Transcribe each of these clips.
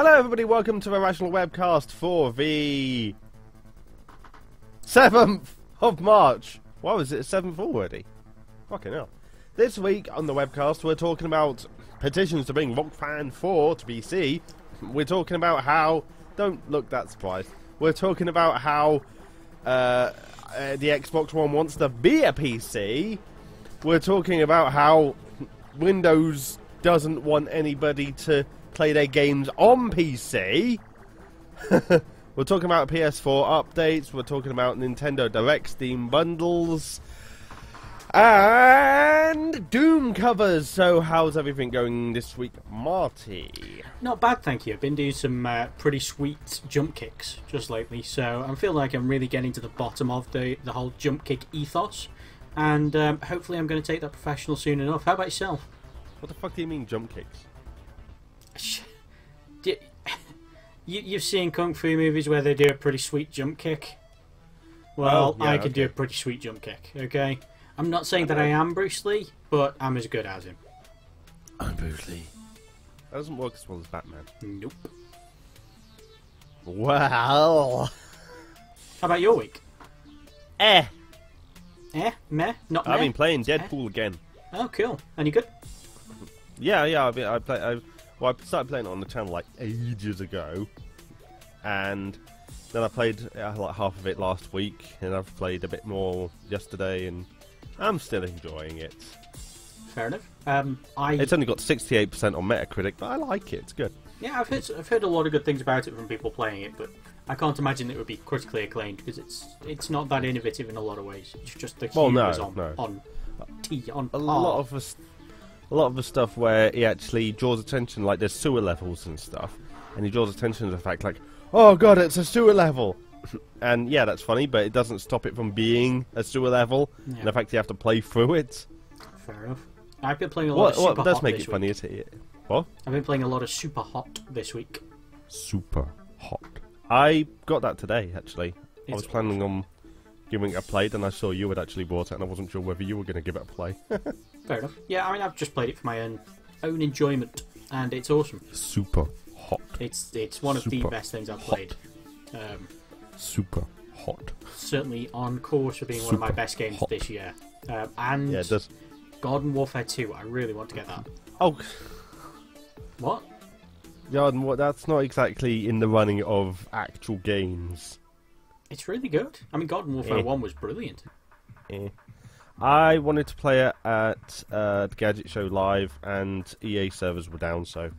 Hello everybody, welcome to Irrational Webcast for the 7th of March. Why was it 7th already? Fucking hell. This week on the webcast we're talking about petitions to bring Rockband 4 to PC. We're talking about how... Don't look that surprised. We're talking about how the Xbox One wants to be a PC. We're talking about how Windows doesn't want anybody to play their games on PC. We're talking about PS4 updates. We're talking about Nintendo Direct Steam bundles. And Doom covers. So how's everything going this week, Marty? Not bad, thank you. I've been doing some pretty sweet jump kicks just lately, so I feel like I'm really getting to the bottom of the whole jump kick ethos, and hopefully I'm going to take that professional soon enough. How about yourself? What the fuck do you mean jump kicks? You've seen kung fu movies where they do a pretty sweet jump kick? Well, yeah, I could do a pretty sweet jump kick, okay? I'm not saying that I am Bruce Lee, but I'm as good as him. I'm Bruce Lee. That doesn't work as well as Batman. Nope. Well... How about your week? Eh? Meh? Not meh? I've been playing Deadpool again. Oh, cool. Any good? Yeah, I started playing it on the channel like ages ago, and then I played like half of it last week, and I've played a bit more yesterday, and I'm still enjoying it. Fair enough. It's only got 68% on Metacritic, but I like it. It's good. Yeah, I've heard a lot of good things about it from people playing it, but I can't imagine it would be critically acclaimed because it's not that innovative in a lot of ways. It's just the humor is on a lot of the stuff where he actually draws attention, like there's sewer levels and stuff, and he draws attention to the fact like, oh god, it's a sewer level. And yeah, that's funny, but it doesn't stop it from being a sewer level, yeah. And the fact you have to play through it. Fair enough. I've been playing a lot of Super Hot What does make this it funny week. is it... What? I've been playing a lot of Super Hot this week. Super Hot. I got that today, actually. I was planning on giving it a play, then I saw you had actually bought it, and I wasn't sure whether you were going to give it a play. Fair enough. Yeah, I mean, I've just played it for my own enjoyment, and it's awesome. Super Hot. It's one of the best things I've played. Super Hot. Certainly on course for being one of my best games this year. And yeah, it does. Garden Warfare 2, I really want to get that. Oh. What? Yeah, that's not exactly in the running of actual games. It's really good. I mean, Garden Warfare 1 was brilliant. I wanted to play it at the Gadget Show Live, and EA servers were down, so...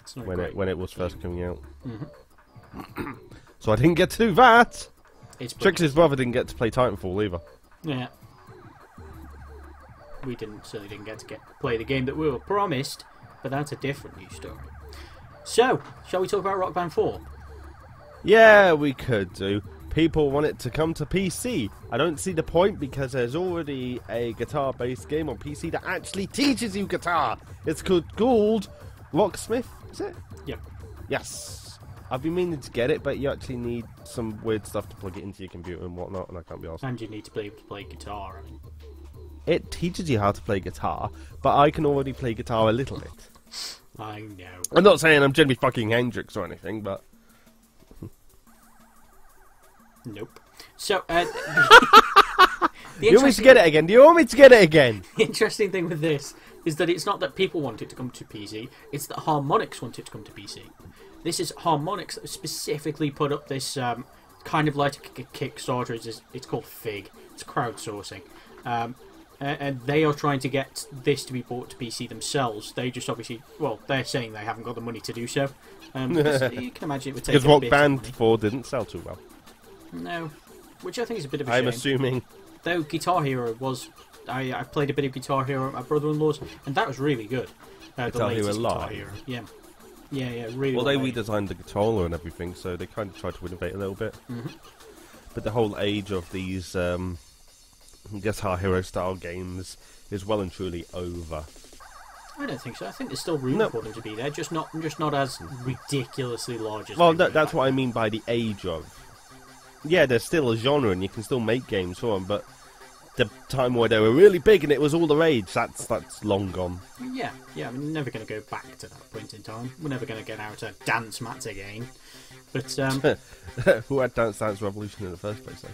It's not when it was first coming out. Mm-hmm. So I didn't get to do that! Trixie's brother didn't get to play Titanfall either. Yeah. We certainly didn't get to play the game that we were promised, but that's a different news story. So, shall we talk about Rock Band 4? Yeah, we could do. People want it to come to PC. I don't see the point because there's already a guitar-based game on PC that actually teaches you guitar. It's called Rocksmith, is it? Yep. Yes. I've been meaning to get it, but you actually need some weird stuff to plug it into your computer and whatnot, and I can't be arsed. And you need to be able to play guitar. I mean. It teaches you how to play guitar, but I can already play guitar a little bit. I know. I'm not saying I'm Jimi fucking Hendrix or anything, but... Nope. So, Do you want me to get it again? Do you want me to get it again? The interesting thing with this is that it's not that people want it to come to PC, it's that Harmonix want it to come to PC. This is Harmonix that specifically put up this kind of like a Kickstarter. It's called FIG. It's crowdsourcing. And they are trying to get this to be brought to PC themselves. They just obviously, well, they're saying they haven't got the money to do so. You can imagine it would take a bit of money. Because Rock Band 4 didn't sell too well. No, which I think is a bit of a shame. I'm assuming. Though Guitar Hero was... I played a bit of Guitar Hero at my brother-in-law's, and that was really good. Guitar Hero Live? Yeah, really Well, well they made. redesigned the controller and everything, so they kind of tried to innovate a little bit. Mm-hmm. But the whole age of these Guitar Hero style games is well and truly over. I don't think so. I think there's still room for them to be there, just not as ridiculously large as. Well, that's what I mean by the age of. Yeah, there's still a genre, and you can still make games for them, but the time where they were really big and it was all the rage. That's long gone. Yeah, we're never going to go back to that point in time. We're never going to get out a dance mats again. But who had Dance Revolution in the first place? Though?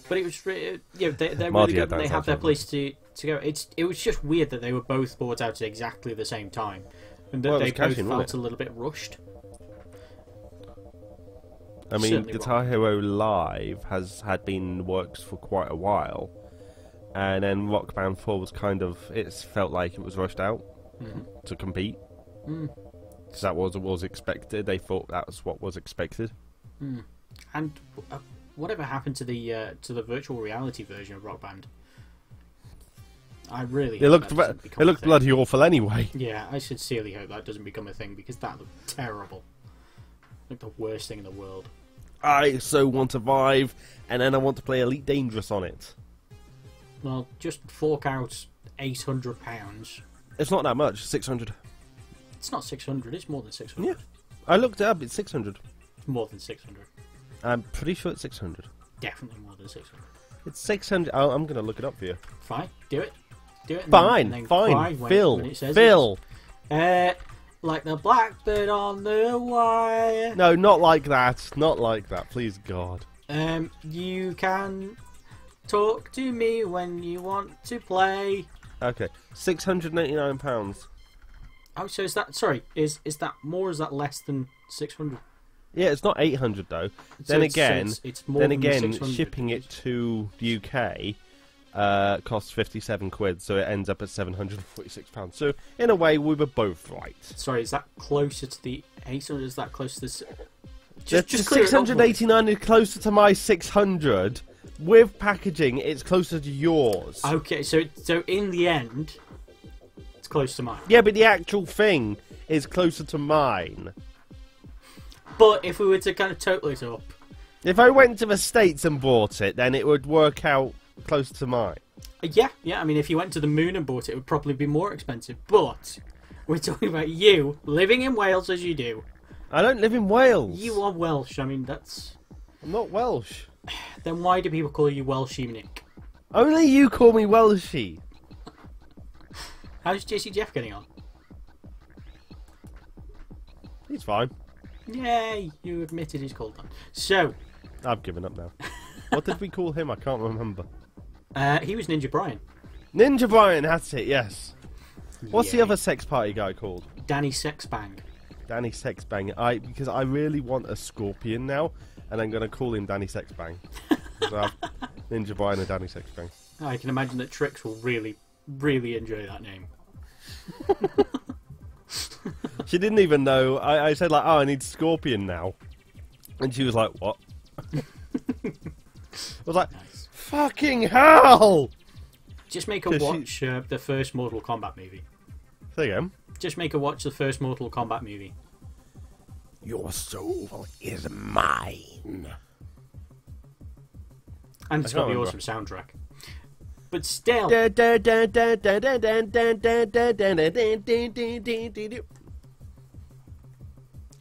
But it was, they're really good. They have their place to go. It was just weird that they were both brought out at exactly the same time, and that they both felt a little bit rushed. I mean, Guitar Hero Live had been in the works for quite a while, and then Rock Band 4 was it felt like it was rushed out to compete. Because that was expected. They thought that's what was expected. And whatever happened to the virtual reality version of Rock Band? I really hope it looked bloody awful anyway. Yeah, I sincerely hope that doesn't become a thing because that looked terrible. Like the worst thing in the world. I so want to Vive, and then I want to play Elite Dangerous on it. Well, just fork out £800. It's not that much. 600. It's not 600. It's more than 600. Yeah, I looked it up. It's 600. It's more than 600. I'm pretty sure it's 600. Definitely more than 600. It's 600. I'm going to look it up for you. Fine, do it. Fine. Phil. Like the blackbird on the wire. No, not like that. Not like that. Please, God. You can talk to me when you want to play. Okay, £689. Oh, so is that more or is that less than 600? Yeah, it's not 800 though. So it's more than 600. Shipping it to the UK costs 57 quid, so it ends up at £746. So in a way, we were both right. Sorry, is that closer to the 800? Is that closer to just 689 is closer to my 600. With packaging, it's closer to yours. Okay, so in the end, it's close to mine. Yeah, but the actual thing is closer to mine. But if we were to kind of total it up, if I went to the States and bought it, then it would work out close to mine. Yeah. I mean, if you went to the moon and bought it, it would probably be more expensive. But we're talking about you living in Wales as you do. I don't live in Wales. You are Welsh. I mean, that's... I'm not Welsh. Then why do people call you Welshie, Nick? Only you call me Welshie. How's JC Jeff getting on? He's fine. Yay! You admitted he's called that. So... I've given up now. What did we call him? I can't remember. He was Ninja Brian. Ninja Brian, that's it, yes. What's the other sex party guy called? Danny Sexbang. Danny Sexbang. Because I really want a scorpion now, and I'm going to call him Danny Sexbang. So Ninja Brian and Danny Sexbang. I can imagine that Trix will really, really enjoy that name. She didn't even know. I said, like, oh, I need scorpion now. And she was like, what? I was like, nice. Fucking hell! Just make her watch the first Mortal Kombat movie. Say again? Just make her watch the first Mortal Kombat movie. Your soul is mine. And it's got the awesome soundtrack. But still...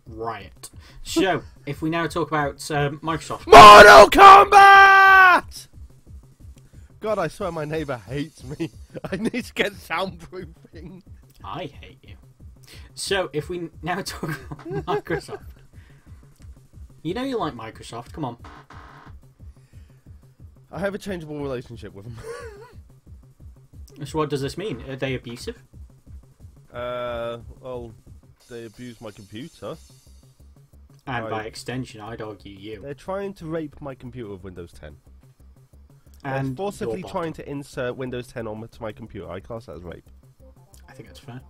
Riot. So, if we now talk about Microsoft... Mortal Kombat! God, I swear my neighbour hates me. I need to get soundproofing. I hate you. So, if we now talk about Microsoft... You know you like Microsoft, come on. I have a changeable relationship with them. So what does this mean? Are they abusive? Well, they abuse my computer. And by extension, I'd argue you. They're trying to rape my computer with Windows 10. And they're forcibly trying to insert Windows 10 onto my computer. I class that as rape. I think that's fair.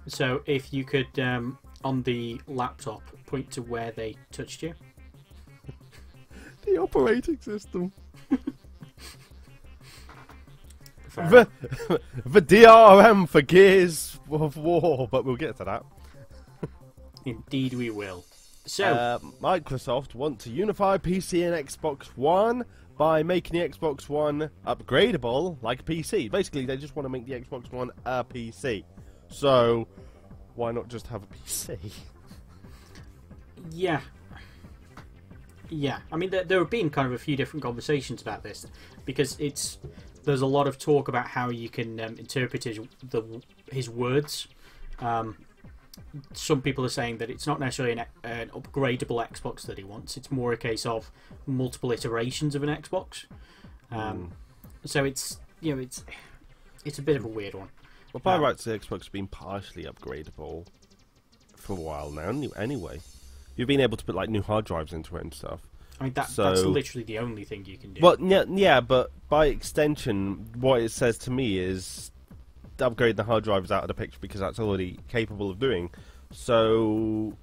So, if you could, on the laptop, point to where they touched you. The operating system. The DRM for Gears of War, but we'll get to that. Indeed we will. So, Microsoft want to unify PC and Xbox One by making the Xbox One upgradable like a PC. Basically, they just want to make the Xbox One a PC. So, why not just have a PC? Yeah. Yeah, I mean, there have been kind of a few different conversations about this, because there's a lot of talk about how you can interpret his words. Some people are saying that it's not necessarily an upgradable Xbox that he wants. It's more a case of multiple iterations of an Xbox. So it's a bit of a weird one. Well, by rights, the Xbox has been partially upgradable for a while now. Anyway, you've been able to put like new hard drives into it and stuff. I mean, that's literally the only thing you can do. Well, yeah, but by extension, what it says to me is upgrade the hard drives out of the picture because that's already capable of doing. So,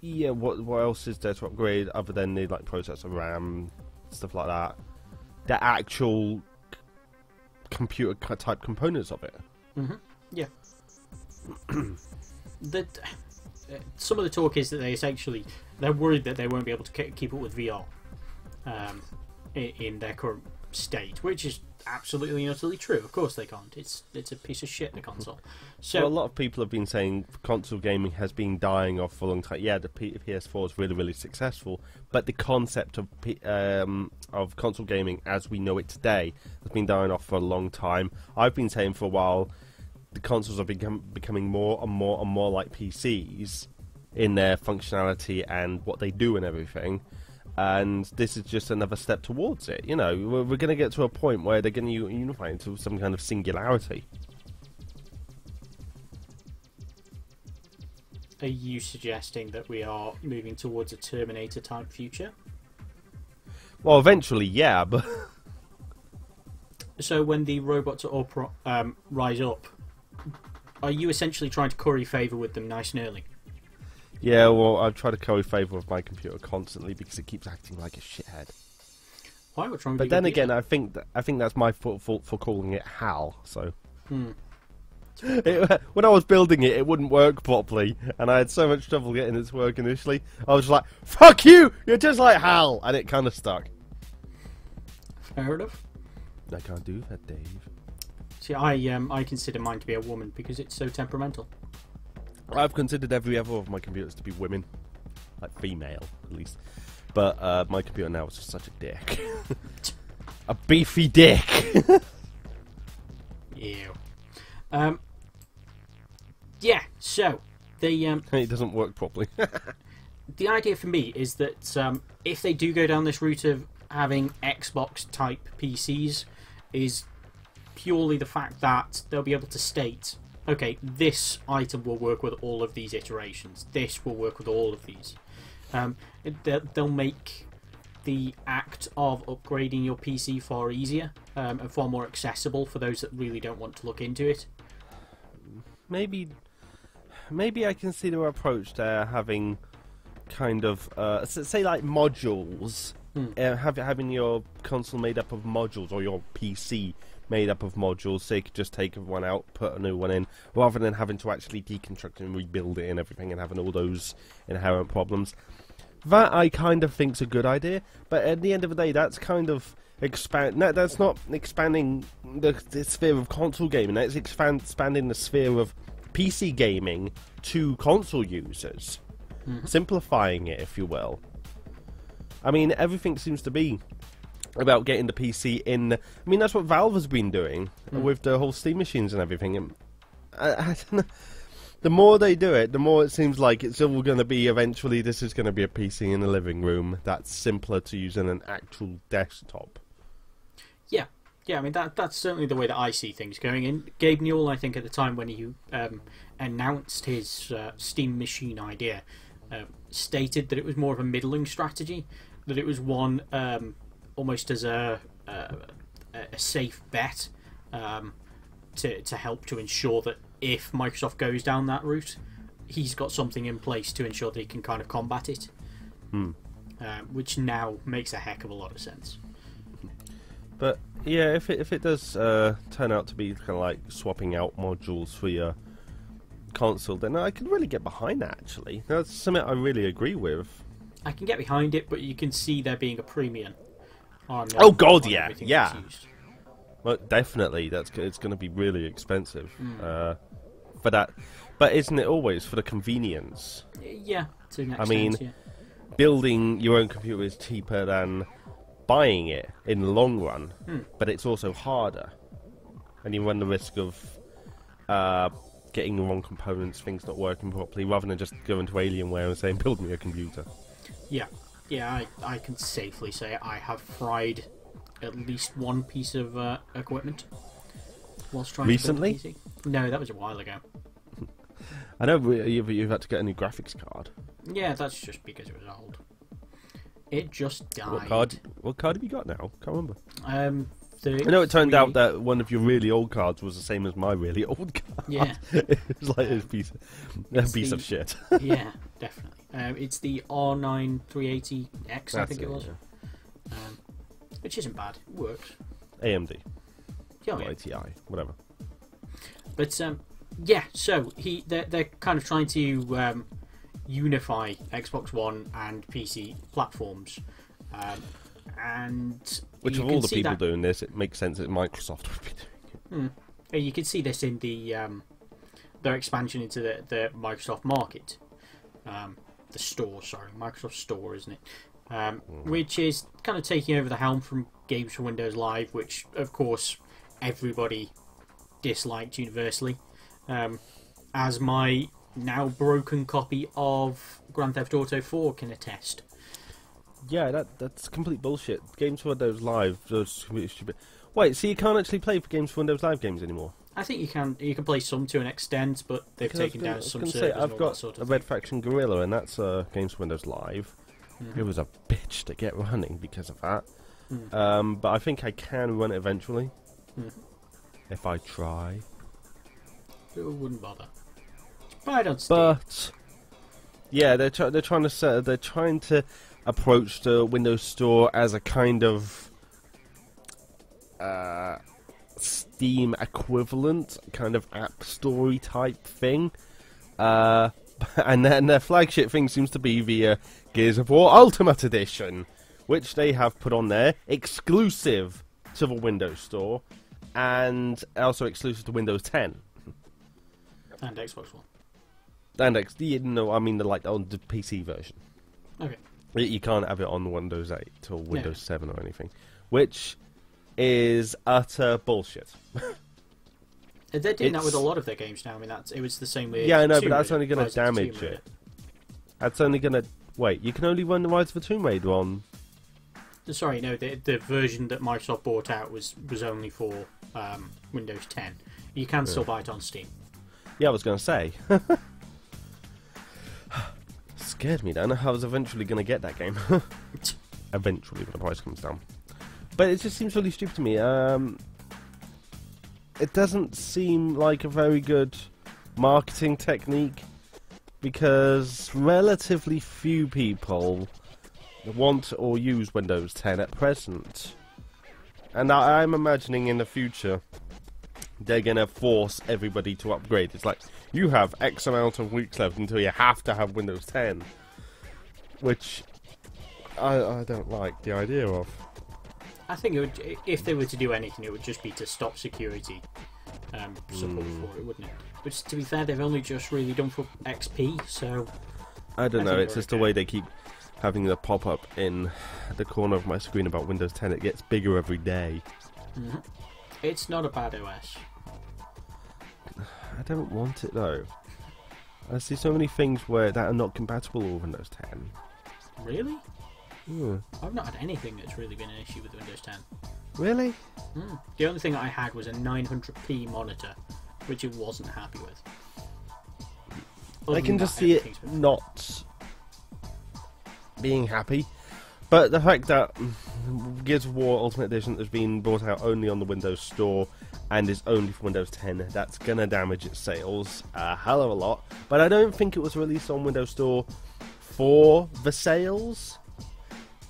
yeah, what else is there to upgrade other than the like processor, RAM, stuff like that? The actual computer type components of it. Yeah. Some of the talk is that they're worried that they won't be able to keep up with VR in their current state, which is absolutely and utterly true. Of course they can't. It's a piece of shit, the console. So well, a lot of people have been saying console gaming has been dying off for a long time. Yeah, the PS4 is really, really successful, but the concept of console gaming as we know it today has been dying off for a long time. I've been saying for a while the consoles are becoming more and more like PCs in their functionality and what they do and everything. And this is just another step towards it. You know, we're going to get to a point where they're going to unify into some kind of singularity. Are you suggesting that we are moving towards a Terminator-type future? Well, eventually, yeah, but... So when the robots rise up, are you essentially trying to curry favour with them nice and early? Yeah, well, I try to curry favour with my computer constantly because it keeps acting like a shithead. Why? What's wrong with But then again, I think that's my fault for calling it HAL. So, when I was building it, it wouldn't work properly, and I had so much trouble getting it to work initially. I was just like, "Fuck you! You're just like HAL," and it kind of stuck. Fair enough. I can't do that, Dave. See, I consider mine to be a woman because it's so temperamental. I've considered every other of my computers to be women, like female at least. But my computer now is just such a dick, a beefy dick. Ew. Yeah. So it doesn't work properly. The idea for me is that if they do go down this route of having Xbox type PCs, is purely the fact that they'll be able to state, okay, this item will work with all of these iterations. This will work with all of these. They'll make the act of upgrading your PC far easier and far more accessible for those that really don't want to look into it. Maybe I can see their approach there having kind of say like modules. Having your console made up of modules, or your PC made up of modules, so you could just take one out, put a new one in, rather than having to actually deconstruct and rebuild it and everything, and having all those inherent problems. That I kind of think's a good idea, but at the end of the day, that's kind of that's not expanding the sphere of console gaming. That's expanding the sphere of PC gaming to console users, simplifying it, if you will. I mean, everything seems to be about getting the PC in. I mean, that's what Valve has been doing with the whole Steam machines and everything. And I don't know. The more they do it, the more it seems like it's all going to be eventually. This is going to be a PC in the living room that's simpler to use than an actual desktop. Yeah. I mean, that's certainly the way that I see things going. And Gabe Newell, I think, at the time when he announced his Steam machine idea, stated that it was more of a middling strategy. That it was one almost as a safe bet to help to ensure that if Microsoft goes down that route, he's got something in place to ensure that he can kind of combat it. Which now makes a heck of a lot of sense. But yeah, if it does turn out to be kind of like swapping out modules for your console, then I can really get behind that. Actually, that's something I really agree with. I can get behind it, but you can see there being a premium on. Oh God, yeah. That's used. Well, definitely, it's going to be really expensive for that. But isn't it always for the convenience? Yeah, to an extent, I mean, yeah. building your own computer is cheaper than buying it in the long run, but it's also harder, and you run the risk of getting the wrong components, things not working properly, rather than just going to Alienware and saying, build me a computer. Yeah, I can safely say I have fried at least one piece of equipment whilst trying Recently? to build a PC. No, that was a while ago. I know you've had to get a new graphics card. Yeah, that's just because it was old. It just died. What card have you got now? Can't remember. I know it turned out that one of your really old cards was the same as my really old card. Yeah. It was like a piece of shit. Yeah, definitely. It's the R9 380X, I think it was. Yeah. Which isn't bad. It works. AMD. Yeah, or ATI, whatever. But yeah, so they're kind of trying to unify Xbox One and PC platforms, and which of all the people doing this, it makes sense that Microsoft would be doing it. You can see this in the their expansion into the Microsoft Market, the store. Sorry, Microsoft Store, isn't it? Which is kind of taking over the helm from Games for Windows Live, which of course everybody disliked universally, as my now broken copy of Grand Theft Auto 4 can attest. Yeah, that's complete bullshit. Games for Windows Live, those stupid. Wait, so you can't actually play for Games for Windows Live games anymore? I think you can. You can play some to an extent, but they've taken down some servers. I've got sort of a Red Faction Gorilla, and that's Games for Windows Live. It was a bitch to get running because of that. But I think I can run it eventually if I try. It wouldn't bother. Right on Steam. But yeah, they're trying to approach the Windows Store as a kind of Steam equivalent, kind of App Store type thing. And then their flagship thing seems to be the Gears of War Ultimate Edition, which they have put on there, exclusive to the Windows Store, and also exclusive to Windows 10 and Xbox One. And I mean on the PC version. Okay. You can't have it on Windows 8 or Windows 7 or anything, which is utter bullshit. They're doing that with a lot of their games now. I mean, it was the same with. Yeah, I know, but that's only going to damage it. That's only going to wait. You can only run the Rise of the Tomb Raider on. Sorry, no. The version that Microsoft bought out was only for Windows 10. You can still buy it on Steam. Yeah, I was going to say. Scared me then. I was eventually going to get that game. Eventually, when the price comes down. But it just seems really stupid to me. It doesn't seem like a very good marketing technique, because relatively few people want or use Windows 10 at present. And I'm imagining in the future they're going to force everybody to upgrade. It's like, you have X amount of weeks left until you have to have Windows 10. Which I don't like the idea of. I think it would, if they were to do anything, it would just be to stop security support for it, wouldn't it? Which, to be fair, they've only just really done for XP, so... I don't know, it's just the way they keep having the pop-up in the corner of my screen about Windows 10. It gets bigger every day. It's not a bad OS. I don't want it, though. I see so many things that are not compatible with Windows 10. Really? Yeah. I've not had anything that's really been an issue with Windows 10. Really? The only thing I had was a 900p monitor, which it wasn't happy with. I can just see it not being happy. But the fact that Gears of War Ultimate Edition has been brought out only on the Windows Store and is only for Windows 10, that's going to damage its sales a hell of a lot. But I don't think it was released on Windows Store for the sales.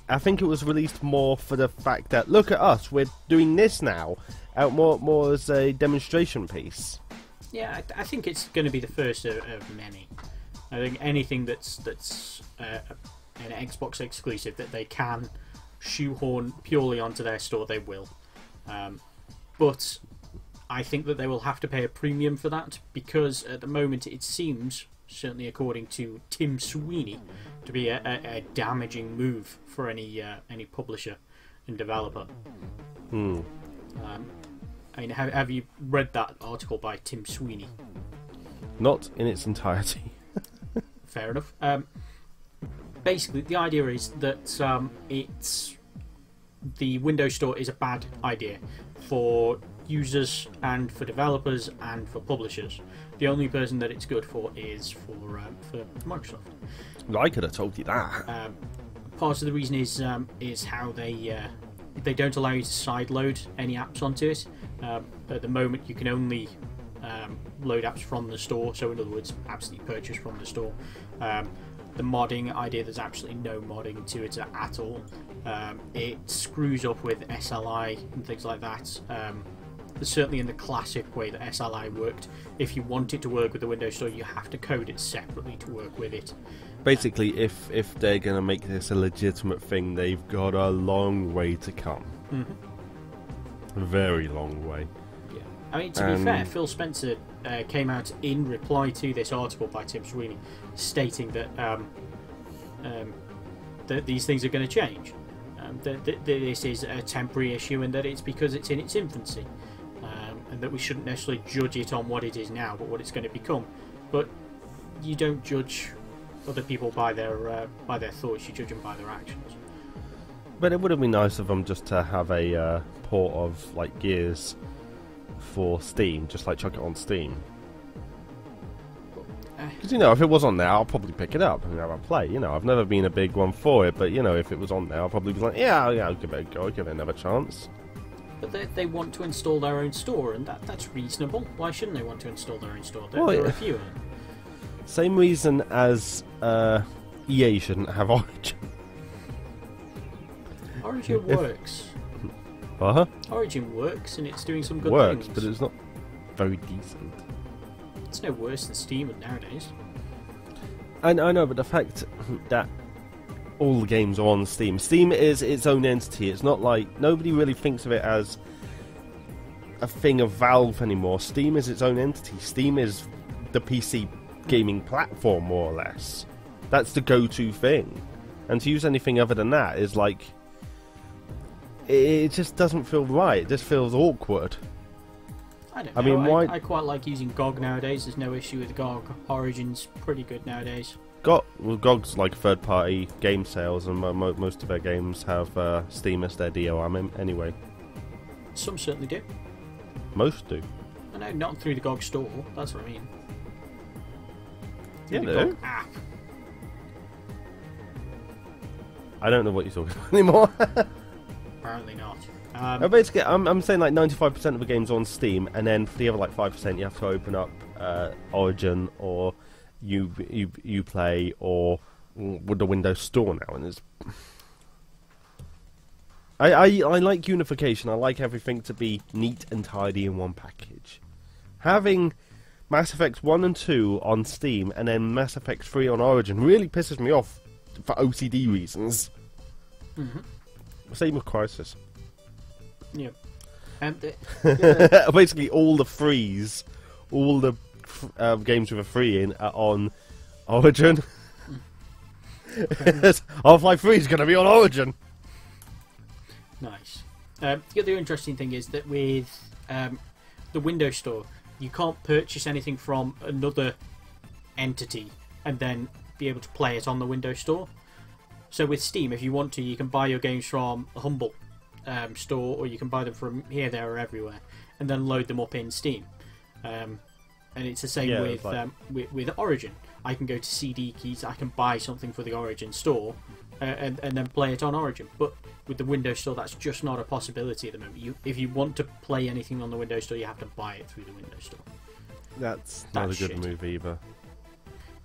I think it was released more for the fact that, look at us, we're doing this now, out more as a demonstration piece. Yeah, I think it's going to be the first of many. I think anything that's an Xbox exclusive that they can shoehorn purely onto their store, they will. But I think that they will have to pay a premium for that, because at the moment it seems certainly according to Tim Sweeney, to be a damaging move for any publisher and developer. I mean, have you read that article by Tim Sweeney? Not in its entirety. Fair enough. Basically, the idea is that the Windows Store is a bad idea for users and for developers and for publishers. The only person that it's good for is for Microsoft. I could have told you that. Part of the reason is how they don't allow you to sideload any apps onto it. At the moment, you can only load apps from the store. So, in other words, apps that you purchase from the store. The modding idea, there's absolutely no modding to it at all. It screws up with SLI and things like that. Certainly in the classic way that SLI worked, if you want it to work with the Windows Store, you have to code it separately to work with it. Basically, if they're going to make this a legitimate thing, they've got a long way to come. A very long way. Yeah. I mean, to be fair, Phil Spencer came out in reply to this article by Tim Sweeney, stating that that these things are going to change. That this is a temporary issue, and that it's because it's in its infancy. And that we shouldn't necessarily judge it on what it is now, but what it's going to become. But you don't judge other people by their thoughts; you judge them by their actions. But it would have been nice of them just to have a port of like Gears for Steam, just like chuck it on Steam. Because if it was on there, I'll probably pick it up and have a play. I've never been a big one for it, but if it was on there, I'll probably be like, yeah, I'll give it a go, give it another chance. But they want to install their own store, and that's reasonable. Why shouldn't they want to install their own store? There are a few. Same reason as EA shouldn't have Origin. Origin works. What? Origin works, and it's doing some good things. things. But it's not very decent. It's no worse than Steam nowadays. I know, but the fact that all the games are on Steam. Steam is its own entity. It's not like... Nobody really thinks of it as a thing of Valve anymore. Steam is its own entity. Steam is the PC gaming platform, more or less. That's the go-to thing. And to use anything other than that is like... It just doesn't feel right. It just feels awkward. I don't know. I quite like using GOG nowadays. There's no issue with GOG. Origin's pretty good nowadays. GOG's like third-party game sales, and most of their games have Steam as their DOM anyway. Some certainly do. Most do. I know, not through the GOG store. That's what I mean. Through the GOG app. I don't know what you're talking about anymore. Apparently not. Basically, I'm saying like 95% of the game's on Steam, and then for the other like 5%, you have to open up Origin or Uplay or with the Windows Store now, and I like unification. I like everything to be neat and tidy in one package. Having Mass Effect 1 and 2 on Steam and then Mass Effect 3 on Origin really pisses me off for OCD reasons. Same with Crysis. Yeah. Basically, all the frees, all the games with a free in are on Origin. Half-Life 3 is going to be on Origin. Nice. The other interesting thing is that with the Windows Store, you can't purchase anything from another entity and then be able to play it on the Windows Store. So with Steam, if you want to, you can buy your games from a Humble store, or you can buy them from here, there, or everywhere, and then load them up in Steam. And it's the same with Origin. I can go to CD Keys, I can buy something for the Origin store, and then play it on Origin. But with the Windows Store, that's just not a possibility at the moment. If you want to play anything on the Windows Store, you have to buy it through the Windows Store. That's not a good move either.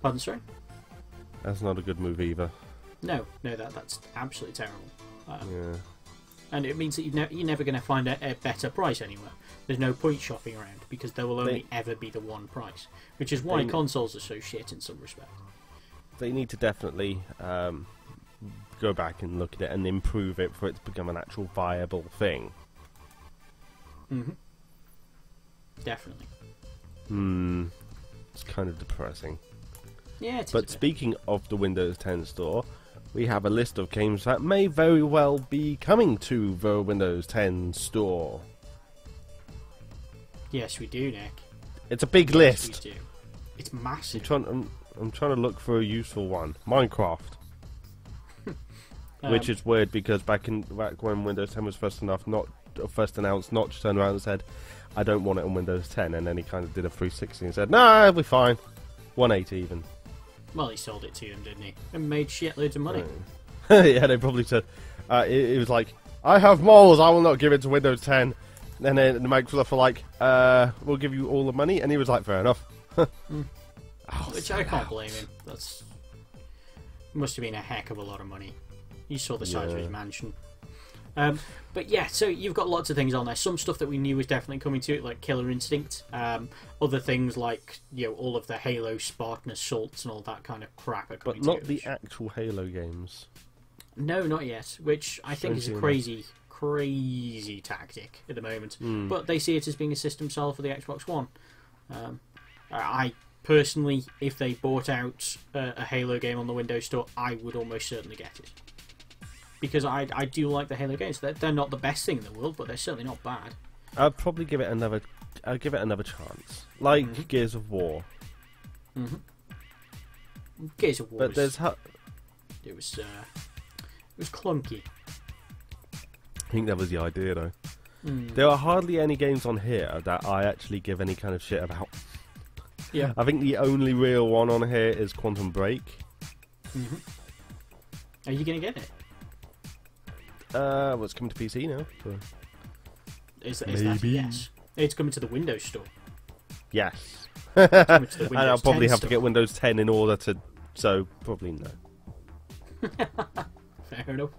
Pardon, sorry? That's not a good move either. No, that's absolutely terrible. Yeah. And it means that you're never going to find a better price anywhere. There's no point shopping around, because there will only ever be the one price. Which is why consoles are so shit in some respect. They need to definitely go back and look at it and improve it for it to become an actual viable thing. Definitely. It's kind of depressing. Yeah, it is a But bit. speaking of the Windows 10 store, we have a list of games that may very well be coming to the Windows 10 store. Yes, we do, Nick. It's a big Yes, list. we do. It's massive. I'm trying to look for a useful one. Minecraft. Which is weird because back when Windows 10 was first announced, Notch turned around and said, "I don't want it on Windows 10," and then he kind of did a 360 and said, "Nah, it'll be fine." 180 even. Well, he sold it to them, didn't he? And made shitloads of money. Yeah, they probably said it was like, "I have moles, I will not give it to Windows 10." And then the Microsoft were like, "We'll give you all the money," and he was like, "Fair enough." Oh, Which I can't blame him. That's must have been a heck of a lot of money. You saw the size of his mansion. But yeah, so you've got lots of things on there. Some stuff that we knew was definitely coming to it, like Killer Instinct. Other things like all of the Halo, Spartan Assaults, and all that kind of crap are coming but not to the it. actual Halo games. No, not yet. Which I think is a crazy tactic at the moment. But they see it as being a system seller for the Xbox One. I personally, if they bought out a Halo game on the Windows Store, I would almost certainly get it. Because I do like the Halo games. They're not the best thing in the world, but they're certainly not bad. I'd probably give it another. I'd give it another chance, like Gears of War. Gears of War. But there's. It was clunky. I think that was the idea, though. There are hardly any games on here that I actually give any kind of shit about. Yeah. I think the only real one on here is Quantum Break. Are you gonna get it? Well, it's coming to PC now. So. Is that a yes? It's coming to the Windows Store. Yes. It's coming to the And Windows I'll probably 10 have to store. get Windows 10 in order to. So, probably no. Fair enough.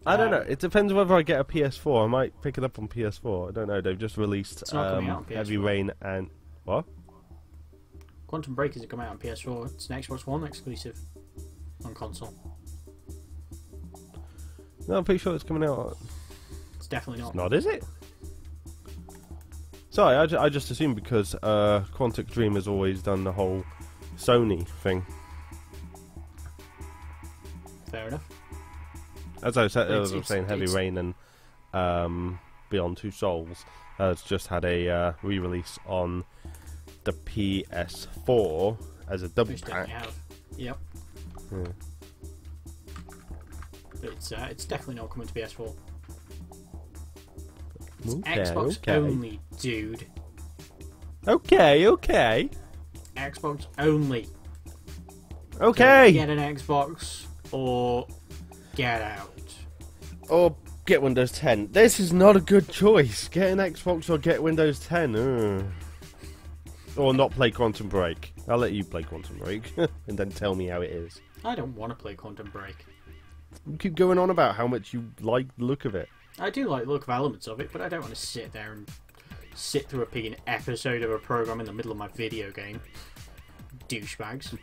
I don't know. It depends whether I get a PS4. I might pick it up on PS4. I don't know. They've just released It's not coming out on Heavy PS4. Rain and. What? Quantum Break isn't coming out on PS4. It's an Xbox One exclusive on console. No, I'm pretty sure it's coming out. It's definitely not. Not, is it? Sorry, I just assumed because Quantic Dream has always done the whole Sony thing. Fair enough. As I was It's- saying, Heavy it's- Rain and Beyond Two Souls has just had a re-release on the PS4 as a double Which pack. definitely have. Yep. Yeah. But it's definitely not coming to PS4. It's Okay, Xbox okay. only, dude. Okay. Xbox only. Okay. Get an Xbox or get out. Or get Windows 10. This is not a good choice. Get an Xbox or get Windows 10. Or not play Quantum Break. I'll let you play Quantum Break and then tell me how it is. I don't want to play Quantum Break. You keep going on about how much you like the look of it. I do like the look of elements of it, but I don't want to sit there and sit through an episode of a program in the middle of my video game. Douchebags.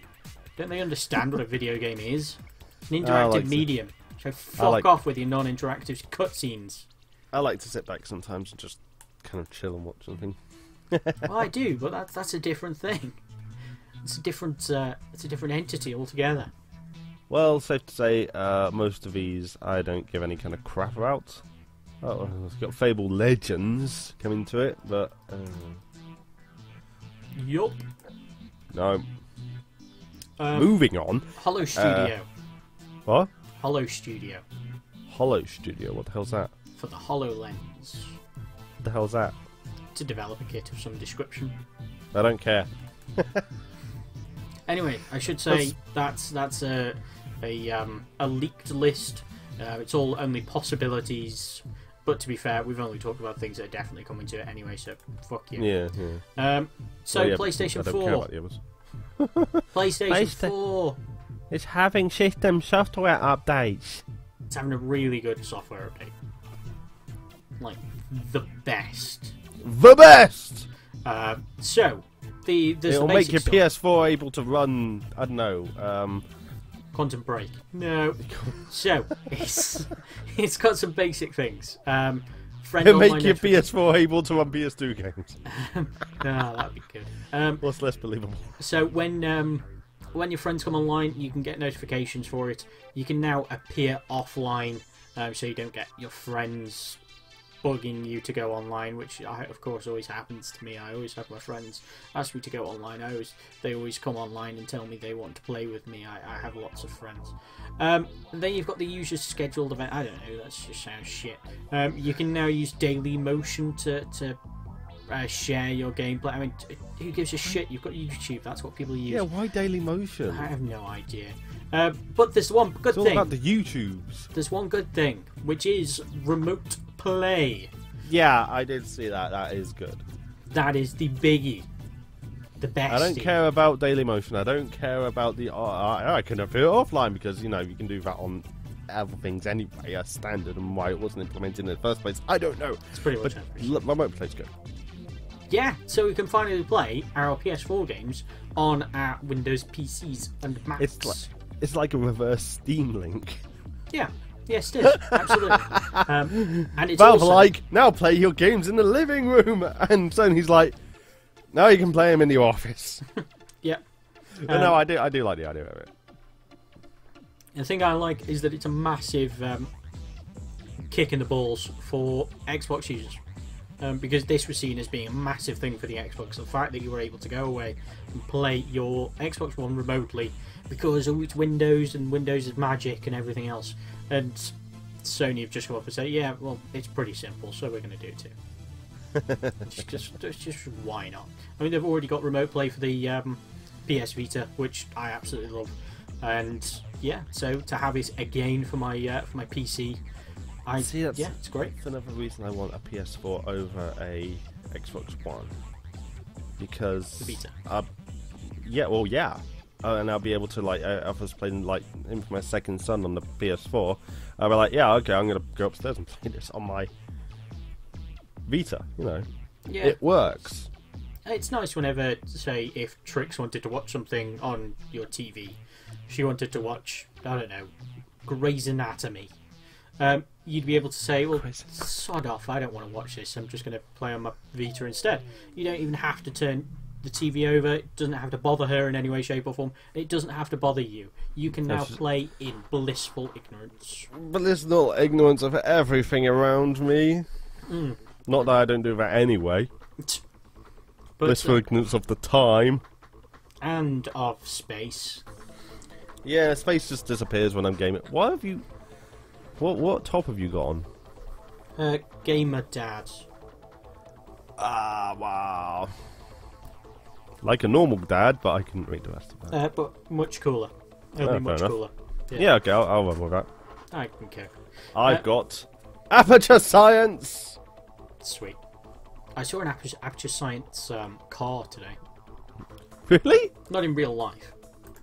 Don't they understand what a video game is? It's an I interactive like to- medium. So fuck off with your non-interactive cutscenes. I like to sit back sometimes and just kind of chill and watch something. Well, I do, but that's a different thing. It's a different entity altogether. Well, safe to say, most of these I don't give any kind of crap about. Oh, it's got Fable Legends coming to it, but Yup. no. Moving on. Hollow Studio. What? Hollow Studio. Hollow Studio. What the hell's that? For the HoloLens. What the hell's that? It's a developer kit of some description. I don't care. Anyway, I should say that's a leaked list. It's all only possibilities. But to be fair, we've only talked about things that are definitely coming to it anyway, so fuck you. Yeah. So Oh, yeah, PlayStation I don't 4. care about the others. PlayStation 4. It's having system software updates. It's having a really good software update. Like, the best. The best! So, there's It'll the make basic your stuff. PS4 able to run, I don't know, Quantum Break. No. So, it's got some basic things. Friend It'll on make my your Netflix- PS4 able to run PS2 games. No, that'd be good. What's less believable? So when when your friends come online, you can get notifications for it. You can now appear offline, so you don't get your friends bugging you to go online, which of course always happens to me. I always have my friends ask me to go online. They always come online and tell me they want to play with me. I have lots of friends. Then you've got the user scheduled event. I don't know, that just sounds shit. You can now use Daily Motion to share your gameplay. I mean, who gives a shit? You've got YouTube. That's what people use. Yeah, why Daily Motion? I have no idea. But there's one good thing. It's all about the YouTubes. There's one good thing, which is remote play. Yeah, I did see that. That is good. That is the biggie. The best. I don't care about Daily Motion. I don't care about the... I can appear offline because, you know, you can do that on other things anyway, as standard, and why it wasn't implemented in the first place, I don't know. It's pretty much remote play's good. Yeah, so we can finally play our PS4 games on our Windows PCs and Macs. It's like a reverse Steam Link. Yeah, yes it is, absolutely. And it's Valve also... like, now play your games in the living room, and Sony's like, now you can play them in the office. Yeah. But no, I do like the idea of it. The thing I like is that it's a massive kick in the balls for Xbox users. Because this was seen as being a massive thing for the Xbox. The fact that you were able to go away and play your Xbox One remotely because it's Windows and Windows is magic and everything else. And Sony have just come up and said, yeah, well, it's pretty simple, so we're going to do it too. just why not? I mean, they've already got remote play for the PS Vita, which I absolutely love. And yeah, so to have it again for my PC, yeah, it's great. That's another reason I want a PS4 over a Xbox One, because the Vita. And I'll be able to, like, I was playing like him for my second son on the PS4. I'll be like, yeah, okay, I'm gonna go upstairs and play this on my Vita. You know, yeah, it works. It's nice whenever, say, if Trix wanted to watch something on your TV, she wanted to watch, I don't know, Grey's Anatomy. You'd be able to say, well, sod off, I don't want to watch this, I'm just going to play on my Vita instead. You don't even have to turn the TV over, it doesn't have to bother her in any way, shape or form, it doesn't have to bother you. You can now play in blissful ignorance. Blissful ignorance of everything around me. Not that I don't do that anyway. But, blissful ignorance of the time. And of space. Yeah, space just disappears when I'm gaming. Why have you... What top have you got on? Gamer Dad. Ah, wow. Like a normal dad, but I couldn't read the rest of that. But much cooler. Only much cooler. Yeah, okay, I'll run with that. I can care. I've got Aperture Science! Sweet. I saw an Aperture Science car today. Really? Not in real life.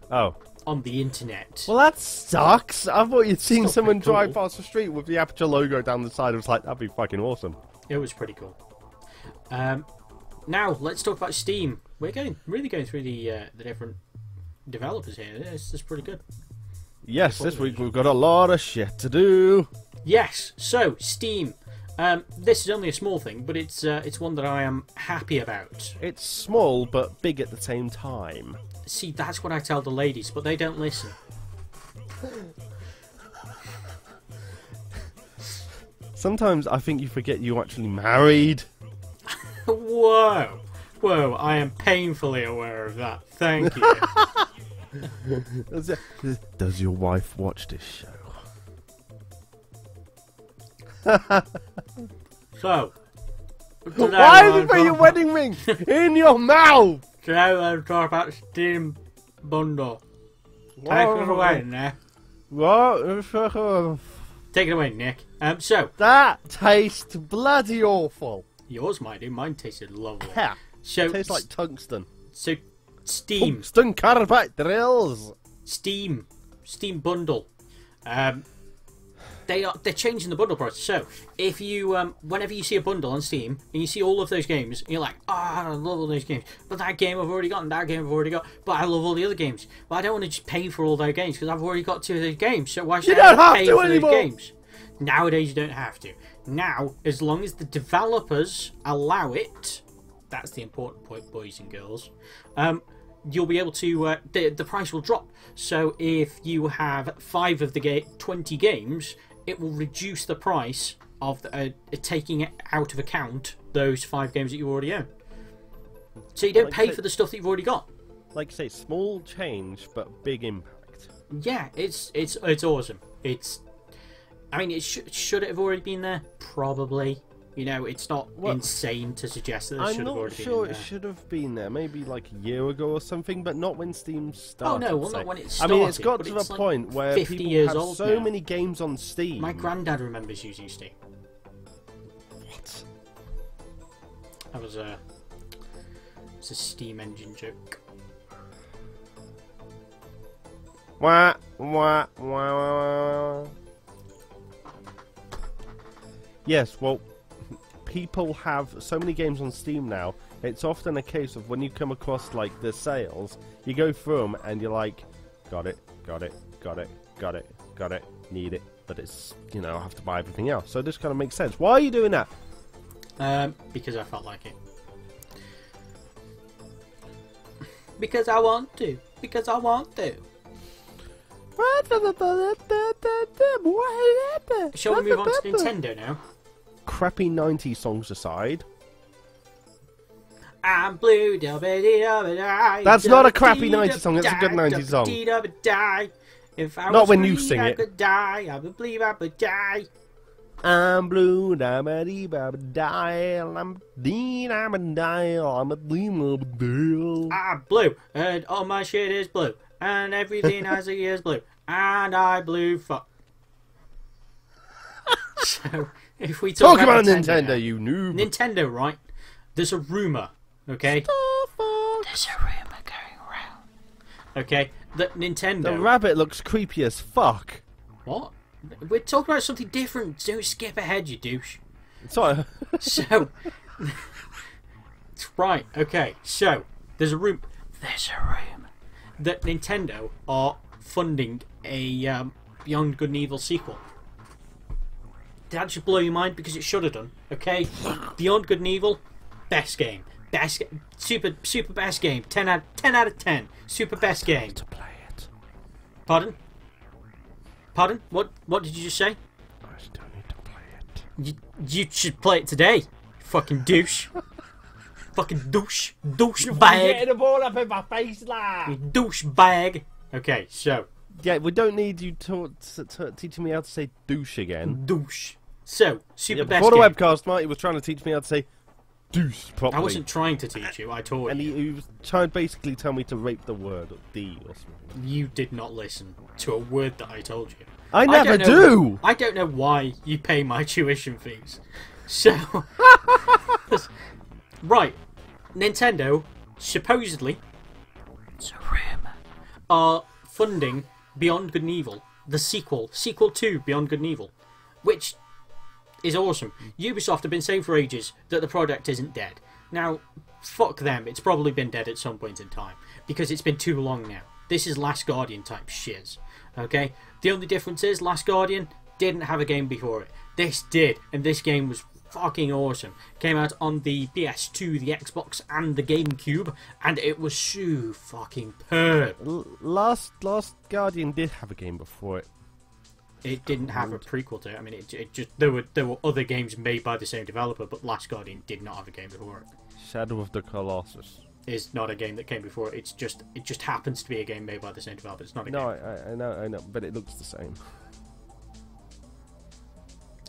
Oh. On the internet. Well, that sucks. I thought you'd seen someone cool. drive past the street with the Aperture logo down the side. I was like, that'd be fucking awesome. It was pretty cool. Now, let's talk about Steam. We're really going through the different developers here. This is pretty good. Yes, this week we've got a lot of shit to do. Yes, so, Steam. This is only a small thing, but it's one that I am happy about. It's small, but big at the same time. See, that's what I tell the ladies, but they don't listen. Sometimes I think you forget you're actually married. Whoa! Whoa, I am painfully aware of that. Thank you. Does your wife watch this show? So, why have you put your wedding ring in your mouth? Today we're going to talk about Steam Bundle. Take it away, Nick. What? Take it away, Nick. So that tastes bloody awful. Yours might do. Mine tasted lovely. Yeah. So it tastes like tungsten. So Steam. Tungsten carbide drills. Steam Bundle. They're changing the bundle price. So if you whenever you see a bundle on Steam and you see all of those games, and you're like, I love all those games, but that game I've already got and that game I've already got, but I love all the other games. But I don't want to just pay for all those games because I've already got 2 of those games. So why should I pay for those games? Nowadays you don't have to. Now, as long as the developers allow it, that's the important point, boys and girls. you'll be able to the price will drop. So if you have 5 of the 20 games, it will reduce the price of taking out of account those 5 games that you already own. So you don't pay for the stuff that you've already got. Like say, small change but big impact. Yeah, it's awesome. I mean, should it have already been there? Probably. You know, it's not insane to suggest that it should have already been there. I'm not sure it should have been there. Maybe like a year ago or something, but not when Steam started. Oh no, well, not when it started. I mean, it's got to the point where people have so many games on Steam. My granddad remembers using Steam. What? That was a Steam engine joke. Wah, wah, wah. Yes, well, people have so many games on Steam now. It's often a case of when you come across like the sales, you go through them and you're like, got it, need it, but it's, you know, I have to buy everything else. So this kind of makes sense. Why are you doing that? Because I felt like it. Because I want to. Because I want to. Shall we move on to Nintendo now? Crappy 90s songs aside. I'm blue. That's not a crappy 90s song, it's a good 90s song. If I not when you sing it. I could die. I believe I would die. I'm blue, I'm a blue, I'm blue, and all my shit is blue, and everything I see is blue, and I blue fuck. So, if we talk about Nintendo, now, you noob. Nintendo, right? There's a rumour, okay? There's a rumour going around. Okay, that Nintendo... The rabbit looks creepy as fuck. What? We're talking about something different. Don't skip ahead, you douche. Sorry. So... right, okay. So, there's a rumour that Nintendo are funding a Beyond Good and Evil sequel. Did that just blow your mind? Because it should have done. Okay? Beyond Good and Evil, best game. Super best game. 10 out of 10. Super best game. To play it. Pardon? What did you just say? I still need to play it. You should play it today. Fucking douche. Fucking douche bag. Getting the ball up in my face, lad. You douche bag. Okay, so. Yeah, we don't need you teaching me how to say douche again. Douche. So, super best before game. the webcast, Marty was trying to teach me how to say douche properly. I wasn't trying to teach you, I taught you. And he was trying to basically tell me to rape the word, or D or something. You did not listen to a word that I told you. I never do! I don't know why you pay my tuition fees. So... right. Nintendo, supposedly, are funding Beyond Good and Evil, the sequel to Beyond Good and Evil, which is awesome. Ubisoft have been saying for ages that the product isn't dead. Now, fuck them, it's probably been dead at some point in time, because it's been too long now. This is Last Guardian type shiz, okay? The only difference is Last Guardian didn't have a game before it. This did, and this game was fucking awesome. Came out on the PS2, the Xbox, and the GameCube, and it was so fucking perb. Last Guardian did have a game before it. It didn't have a prequel to it. I mean, it just there were other games made by the same developer, but Last Guardian did not have a game before it. Shadow of the Colossus is not a game that came before it. It just happens to be a game made by the same developer. It's not a game. No, I know, but it looks the same.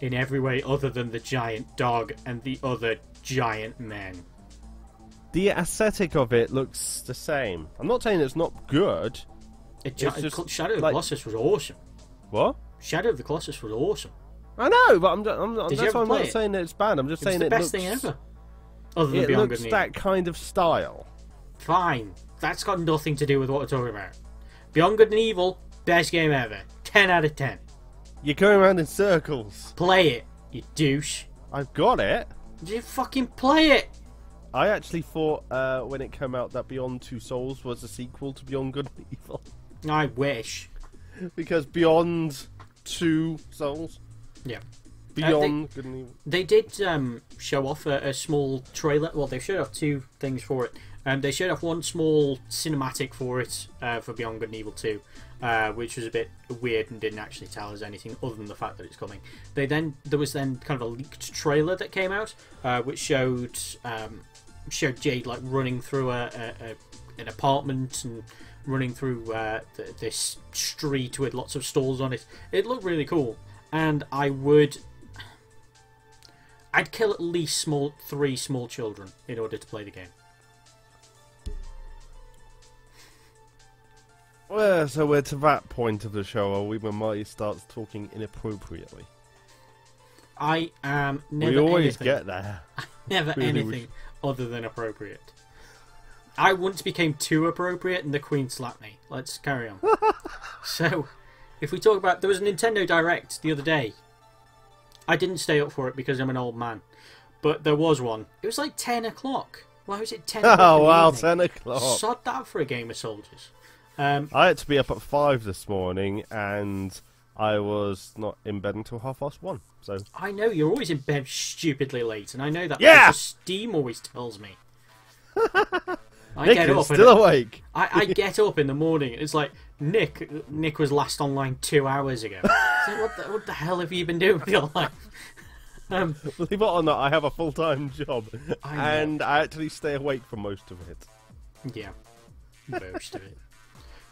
In every way other than the giant dog and the other giant men. The aesthetic of it looks the same. I'm not saying it's not good. Shadow of the Colossus was awesome. What? Shadow of the Colossus was awesome. I know, but I'm not saying that it's bad. I'm just saying it looks the best thing ever. Other than Beyond Good and Evil. It looks that kind of style. Fine. That's got nothing to do with what we're talking about. Beyond Good and Evil, best game ever. 10 out of 10. You're going around in circles. Play it, you douche. I've got it. You fucking play it. I actually thought when it came out that Beyond Two Souls was a sequel to Beyond Good and Evil. I wish. Because Beyond Two Souls. Yeah. Beyond Good and Evil. They did show off a small trailer. Well, they showed off 2 things for it. They showed off one small cinematic for it for Beyond Good and Evil 2, which was a bit weird and didn't actually tell us anything other than the fact that it's coming. There was then kind of a leaked trailer that came out, which showed Jade like running through an apartment and running through this street with lots of stalls on it. It looked really cool, and I'd kill at least 3 small children in order to play the game. Well, so we're to that point of the show, are we, when Marty starts talking inappropriately? I am never We always anything. get there. Never Really anything other than appropriate. I once became too appropriate and the Queen slapped me. Let's carry on. So, if we talk about... There was a Nintendo Direct the other day. I didn't stay up for it because I'm an old man. But there was one. It was like 10 o'clock. Why was it 10 o'clock Oh, in the wow, evening? 10 o'clock. Sod that for a game of soldiers. I had to be up at 5 this morning, and I was not in bed until 1:30. So I know, you're always in bed stupidly late, and I know that Yeah! because Steam always tells me. I Nick get is up still awake. I get up in the morning. It's like Nick was last online 2 hours ago. It's like, what the hell have you been doing with your life? Believe it or not, I have a full-time job, I know. and I actually stay awake for most of it. Yeah, most of it.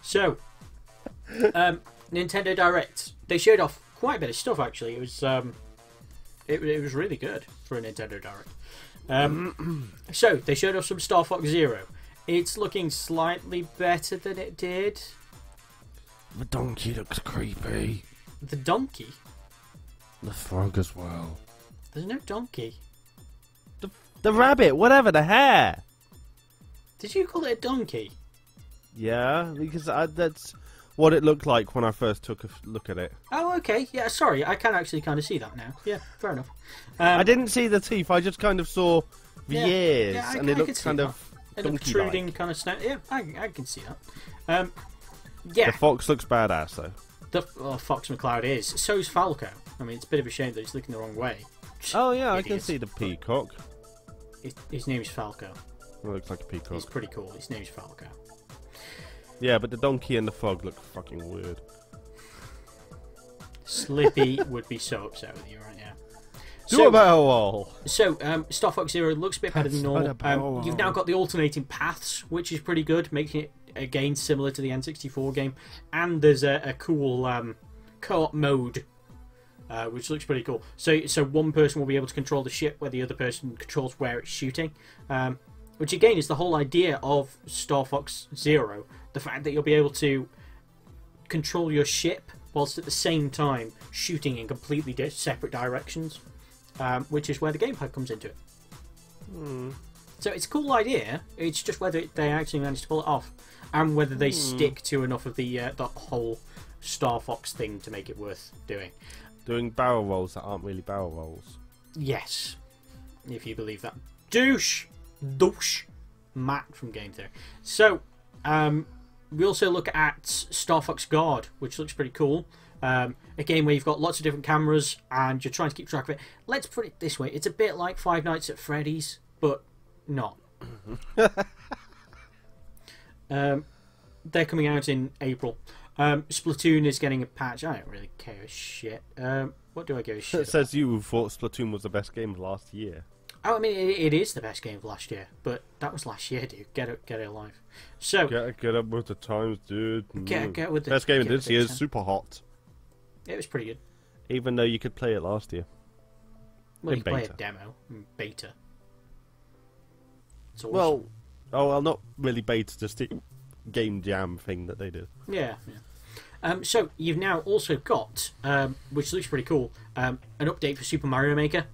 So, Nintendo Direct. They showed off quite a bit of stuff. Actually, it was it was really good for a Nintendo Direct. So they showed off some Star Fox Zero. It's looking slightly better than it did. The donkey looks creepy. The donkey. The frog as well. There's no donkey. The rabbit, whatever, the hare. Did you call it a donkey? Yeah, because that's what it looked like when I first took a look at it. Oh, okay. Yeah, sorry. I can actually kind of see that now. Yeah, fair enough. I didn't see the teeth, I just kind of saw the Yeah, ears, yeah, and it could looked see kind that. of An protruding donkey-like. kind of snap. Yeah, I can see that. Yeah, The fox looks badass, though. the Fox McCloud is. So's Falco. I mean, it's a bit of a shame that he's looking the wrong way. Oh, yeah, I can Idiot. see the peacock. His name's Falco. It looks like a peacock. He's pretty cool. His name's Falco. Yeah, but the donkey and the frog look fucking weird. Slippy would be so upset with you right now. Do a barrel roll! So, Star Fox Zero looks a bit better than That's not a barrel normal. roll. You've now got the alternating paths, which is pretty good, making it, again, similar to the N64 game. And there's a cool co-op mode, which looks pretty cool. So one person will be able to control the ship, where the other person controls where it's shooting. Which, again, is the whole idea of Star Fox Zero. The fact that you'll be able to control your ship whilst at the same time shooting in completely separate directions, which is where the gamepad comes into it. So it's a cool idea. It's just whether they actually manage to pull it off, and whether they stick to enough of the whole Star Fox thing to make it worth doing. Doing barrel rolls that aren't really barrel rolls. Yes, if you believe that. Douche, Matt from Game Theory. So, we also look at Star Fox Guard, which looks pretty cool. A game where you've got lots of different cameras and you're trying to keep track of it. Let's put it this way: it's a bit like Five Nights at Freddy's, but not. They're coming out in April. Splatoon is getting a patch. I don't really care a shit. What do I give a shit It says you who thought Splatoon was the best game of last year. Oh, I mean, it is the best game of last year, but that was last year, dude. Get it alive. So, Get up with the times, dude. get with the Best game of get with this the year is time. Super Hot. It was pretty good. Even though you could play it last year. Well, In you can play a beta. demo in beta. It's awesome. Well, not really beta, just the game jam thing that they do. Yeah. So you've now also got, which looks pretty cool, an update for Super Mario Maker.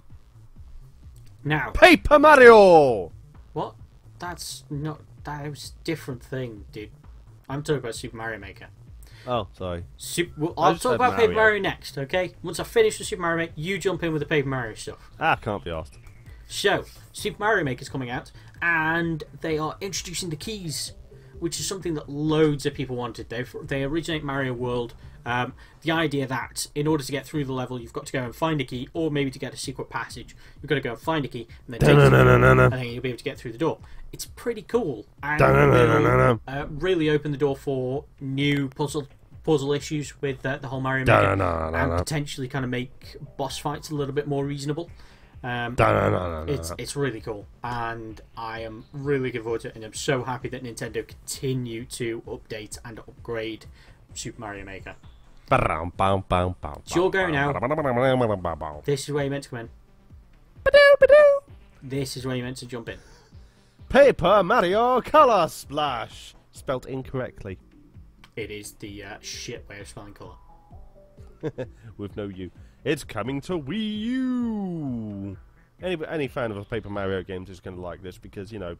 Now, Paper Mario! what? That was a different thing, dude. I'm talking about Super Mario Maker. Oh, sorry. I'll just talk said about Paper Mario. Mario next, okay? Once I finish with Super Mario Maker, you jump in with the Paper Mario stuff. Can't be asked. So, Super Mario Maker's coming out, and they are introducing the keys, which is something that loads of people wanted. They originate Mario World. The idea that in order to get through the level, you've got to go and find a key, or maybe to get a secret passage, you've got to go and find a key, and then take it, and then you'll be able to get through the door. It's pretty cool, and will really open the door for new puzzle issues with the whole Mario Maker, and potentially kind of make boss fights a little bit more reasonable. It's really cool, and I am really looking forward to it, and I'm so happy that Nintendo continue to update and upgrade Super Mario Maker. It's your go now. This is where you meant to come in. This is where you meant to jump in. Paper Mario Color Splash! Spelt incorrectly. It is the shit way of spelling colour. With no U. It's coming to Wii U! Any fan of the Paper Mario games is going to like this because, you know,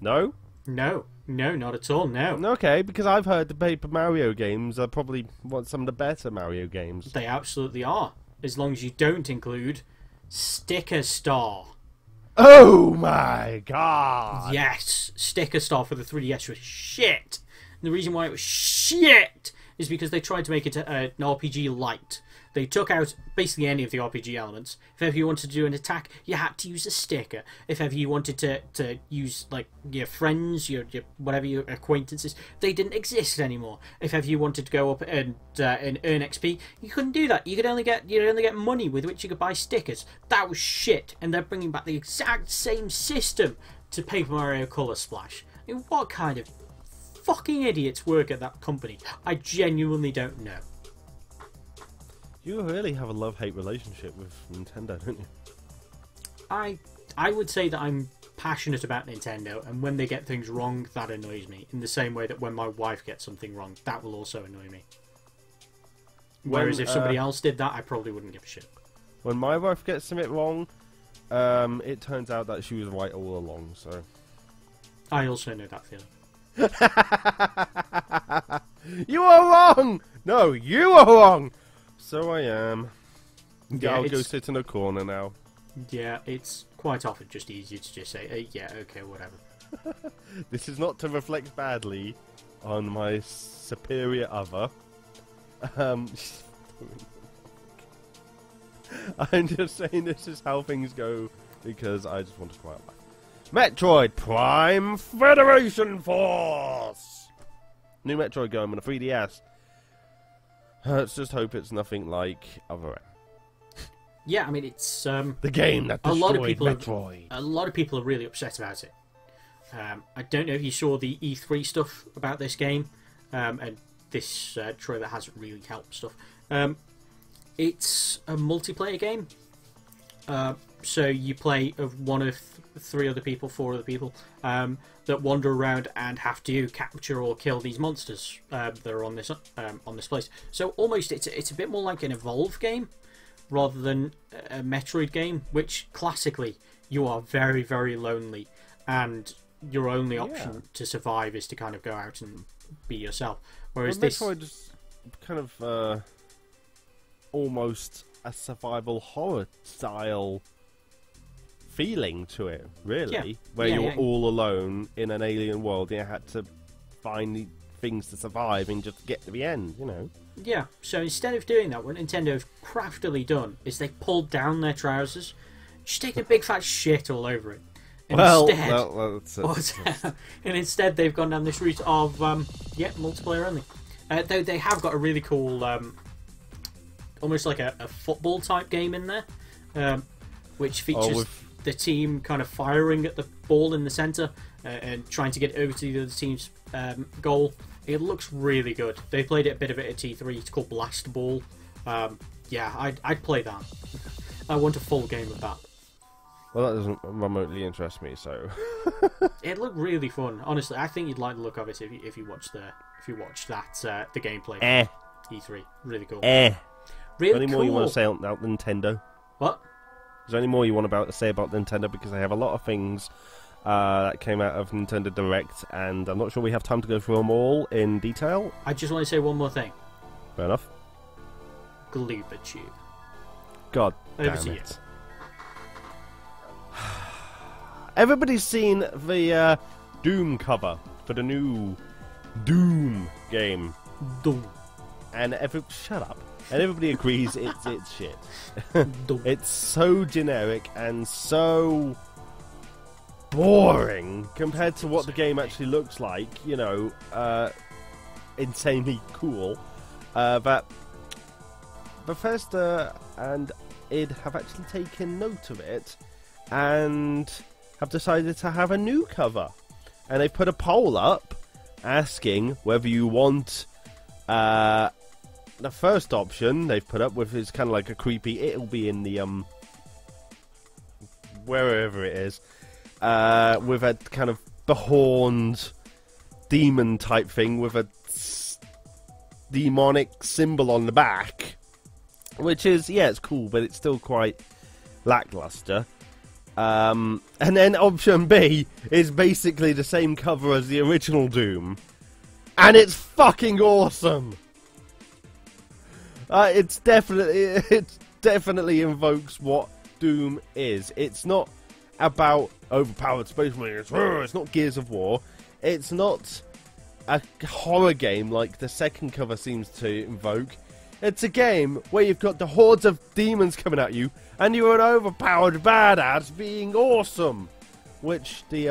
No? No, not at all, no. Okay, because I've heard the Paper Mario games are probably some of the better Mario games. They absolutely are. As long as you don't include Sticker Star. Oh my god! Yes, Sticker Star for the 3DS was shit. And the reason why it was shit is because they tried to make it an RPG light. They took out basically any of the RPG elements. If ever you wanted to do an attack, you had to use a sticker. If ever you wanted to use like your friends, your whatever your acquaintances, they didn't exist anymore. If ever you wanted to go up and earn XP, you couldn't do that. You'd only get money with which you could buy stickers. That was shit. And they're bringing back the exact same system to Paper Mario Color Splash. I mean, what kind of fucking idiots work at that company? I genuinely don't know. You really have a love-hate relationship with Nintendo, don't you? I would say that I'm passionate about Nintendo, and when they get things wrong, that annoys me. In the same way that when my wife gets something wrong, that will also annoy me. Whereas if somebody else did that, I probably wouldn't give a shit. When my wife gets something wrong, it turns out that she was right all along, so... I also know that feeling. You are wrong! No, you are wrong! So I am. Yeah, I'll go sit in a corner now. Yeah, it's quite often just easier to just say, yeah, okay, whatever. This is not to reflect badly on my superior other. I'm just saying this is how things go because I just want a quiet life. Metroid Prime Federation Force! New Metroid game on the 3DS. Let's just hope it's nothing like Other M. Yeah, I mean, it's... the game that destroyed Metroid. A lot of people are really upset about it. I don't know if you saw the E3 stuff about this game, and this trailer hasn't really helped stuff. It's a multiplayer game. So you play of one of four other people, that wander around and have to capture or kill these monsters that are on this place. So almost it's a bit more like an Evolve game rather than a Metroid game, which classically you are very, very lonely, and your only option to survive is to kind of go out and be yourself. Whereas Metroid is kind of almost a survival horror style feeling to it, really, where you're all alone in an alien world and you had to find the things to survive and just get to the end, you know. Yeah, so instead of doing that, what Nintendo have craftily done is they pulled down their trousers, just taking a big fat shit all over it. And instead they've gone down this route of multiplayer only. Though they have got a really cool almost like a football type game in there, which features the team kind of firing at the ball in the centre and trying to get over to the other team's goal. It looks really good. They played it a bit of it at T3. It's called Blast Ball. I'd play that. I want a full game of that. Well, that doesn't remotely interest me, so... It looked really fun. Honestly, I think you'd like the look of it if you watch the gameplay. E3. Really cool. Really any cool. more you want to say about Nintendo? What? Is there any more you want to say about Nintendo? Because they have a lot of things that came out of Nintendo Direct, and I'm not sure we have time to go through them all in detail. I just want to say one more thing. Fair enough. Glooper Tube. God Over damn to it. Everybody's seen the Doom cover for the new Doom game. Doom. And shut up. And everybody agrees it's shit. Doom. It's so generic and so boring compared to what the game actually looks like. You know, insanely cool. But Bethesda and id have actually taken note of it and have decided to have a new cover. And they've put a poll up asking whether you want the first option they've put up, with is kind of like a creepy, it'll be in the wherever it is, with a kind of behorned demon type thing with a demonic symbol on the back, which is, yeah, it's cool, but it's still quite lackluster. And then option B is basically the same cover as the original Doom, and it's fucking awesome. It definitely invokes what Doom is. It's not about overpowered space marines. It's not Gears of War. It's not a horror game like the second cover seems to invoke. It's a game where you've got the hordes of demons coming at you, and you're an overpowered badass being awesome, which the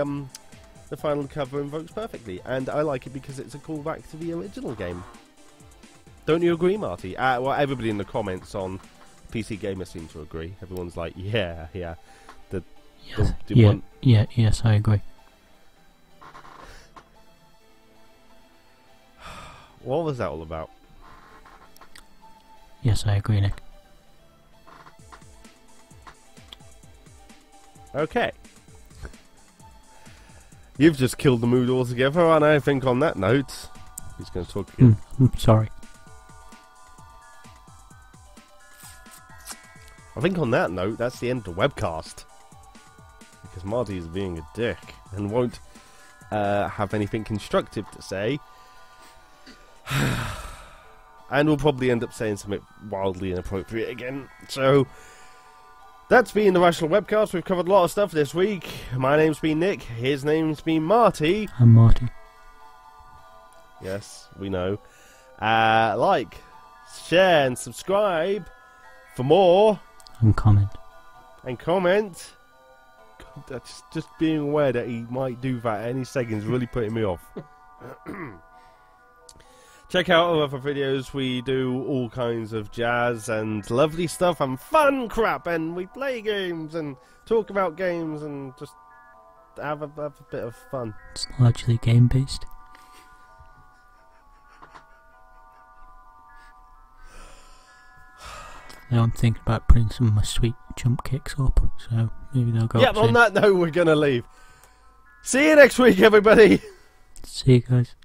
final cover invokes perfectly. And I like it because it's a callback to the original game. Don't you agree, Marty? Well, everybody in the comments on PC Gamer seems to agree. Everyone's like, yeah. Yes, I agree. What was that all about? Yes, I agree, Nick. Okay. You've just killed the mood altogether, and I think on that note, he's going to talk again. Sorry. I think on that note, that's the end of the webcast. Because Marty is being a dick and won't have anything constructive to say. And we'll probably end up saying something wildly inappropriate again. So, that's been the Rational Webcast. We've covered a lot of stuff this week. My name's been Nick. His name's been Marty. I'm Marty. Yes, we know. Like, share and subscribe for more. And comment. God, that's just being aware that he might do that any second is really putting me off. Check out our other videos. We do all kinds of jazz and lovely stuff and fun crap, and we play games and talk about games and just have a bit of fun. It's largely game based. Now I'm thinking about putting some of my sweet jump kicks up, so maybe they'll go up soon. On that note, we're gonna leave. See you next week, everybody. See you guys.